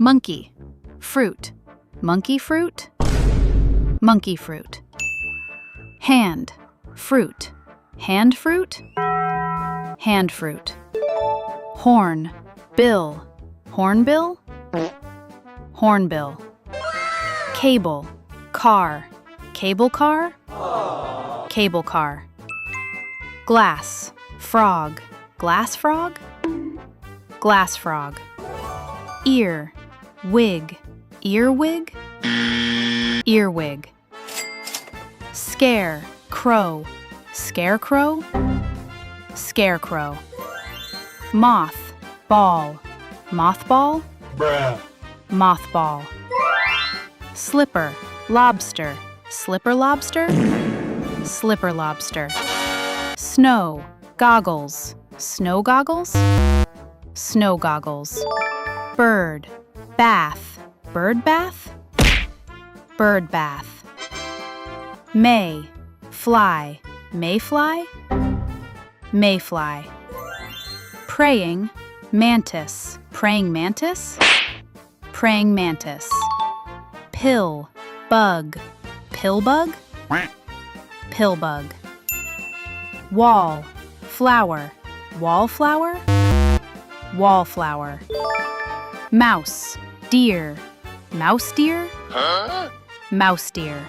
Monkey, fruit, monkey fruit, monkey fruit. Hand, fruit, hand fruit, hand fruit. Horn, bill, hornbill, hornbill. Cable, car, cable car, cable car. Glass, frog, glass frog, glass frog. Ear, wig, earwig, earwig. Scare, crow, scarecrow, scarecrow. Moth, ball, mothball, mothball. Slipper, lobster, slipper lobster, slipper lobster. Snow, goggles, snow goggles, snow goggles. Bird, bath, bird bath, bird bath. May, fly, mayfly, mayfly. Praying, mantis, praying mantis, praying mantis. Pill, bug, pillbug, pillbug. Wall, flower, wallflower, wallflower. Mouse, deer, mouse deer, mouse deer.